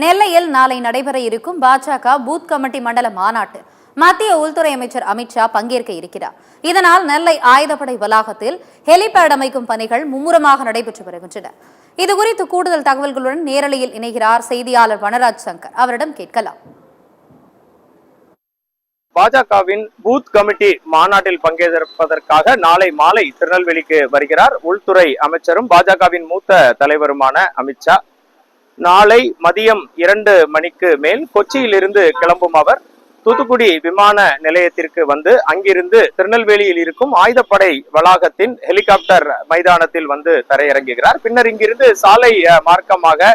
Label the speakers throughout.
Speaker 1: நெல்லையில் நாளை நடைபெற இருக்கும் பாஜக பூத் கமிட்டி மண்டல மாநாட்டு மத்திய உள்துறை அமைச்சர் அமித்ஷா பங்கேற்க இருக்கிறார். இதனால் நெல்லை ஆயுதப்படை வளாகத்தில் ஹெலிபேட் அமைக்கும் பணிகள் மும்முரமாக நடைபெற்று வருகின்றன. இதுகுறித்து கூடுதல் தகவல்களுடன் நேரலையில் இணைகிறார் செய்தியாளர் வனராஜ் சங்கர். அவரிடம் கேட்கலாம்.
Speaker 2: பாஜகவின் பூத் கமிட்டி மாநாட்டில் பங்கேற்பதற்காக நாளை மாலை திருநெல்வேலிக்கு வருகிறார் உள்துறை அமைச்சரும் பாஜகவின் மூத்த தலைவருமான அமித்ஷா. நாளை மதியம் 2 மணிக்கு மேல் கொச்சியிலிருந்து கிளம்பும் அவர் தூத்துக்குடி விமான நிலையத்திற்கு வந்து அங்கிருந்து திருநெல்வேலியில் இருக்கும் ஆயுதப்படை வளாகத்தின் ஹெலிகாப்டர் மைதானத்தில் வந்து தரையிறங்குகிறார். பின்னர் இங்கிருந்து சாலை மார்க்கமாக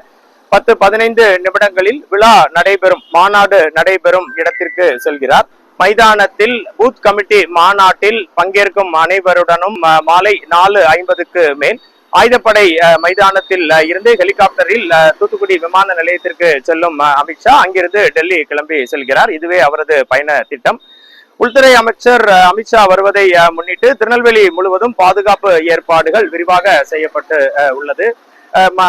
Speaker 2: 10-15 நிமிடங்களில் விழா நடைபெறும் மாநாடு நடைபெறும் இடத்திற்கு செல்கிறார். மைதானத்தில் பூத் கமிட்டி மாநாட்டில் பங்கேற்கும் அனைவருடனும் மாலை 4:50க்கு மேல் ஆயுதப்படை மைதானத்தில் இருந்து ஹெலிகாப்டரில் தூத்துக்குடி விமான நிலையத்திற்கு செல்லும் அமித்ஷா அங்கிருந்து டெல்லி கிளம்பி செல்கிறார். இதுவே அவரது பயண திட்டம். உள்துறை அமைச்சர் அமித்ஷா வருவதை முன்னிட்டு திருநெல்வேலி முழுவதும் பாதுகாப்பு ஏற்பாடுகள் விரிவாக செய்யப்பட்டு உள்ளது.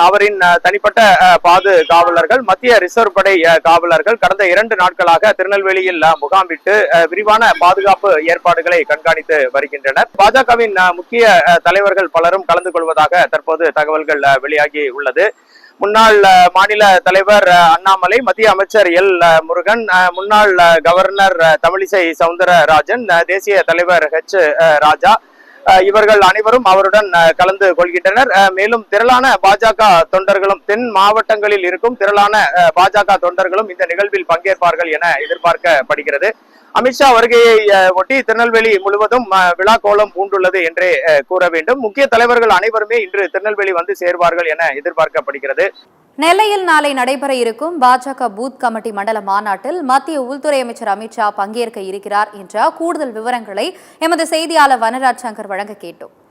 Speaker 2: அவரின் தனிப்பட்ட பாதுகாவலர்கள் மத்திய ரிசர்வ் படை காவலர்கள் கடந்த 2 நாட்களாக திருநெல்வேலியில் முகாமிட்டு விரிவான பாதுகாப்பு ஏற்பாடுகளை கண்காணித்து வருகின்றனர். பாஜகவின் முக்கிய தலைவர்கள் பலரும் கலந்து கொள்வதாக தற்போது தகவல்கள் வெளியாகி உள்ளது. முன்னாள் மாநில தலைவர் அண்ணாமலை, மத்திய அமைச்சர் எல் முருகன், முன்னாள் கவர்னர் தமிழிசை சவுந்தரராஜன், தேசிய தலைவர் ஹெச் ராஜா இவர்கள் அனைவரும் அவருடன் கலந்து கொள்கின்றனர். மேலும் திரளான பாஜக தொண்டர்களும் தென் மாவட்டங்களில் இருக்கும் திரளான பாஜக தொண்டர்களும் இந்த நிகழ்வில் பங்கேற்பார்கள் என எதிர்பார்க்கப்படுகிறது. அமித்ஷா வருகையை ஒட்டி திருநெல்வேலி முழுவதும் விழா கோலம் பூண்டுள்ளது என்றே கூற வேண்டும். முக்கிய தலைவர்கள் அனைவருமே இன்று திருநெல்வேலி வந்து சேர்வார்கள் என எதிர்பார்க்கப்படுகிறது.
Speaker 1: நெல்லையில் நாளை நடைபெற இருக்கும் பாஜக பூத் கமிட்டி மண்டல மாநாட்டில் மத்திய உள்துறை அமைச்சர் அமித்ஷா பங்கேற்க இருக்கிறார் என்ற கூடுதல் விவரங்களை எமது செய்தியாளர் வனராஜ் சங்கர் வழங்க கேட்டோம்.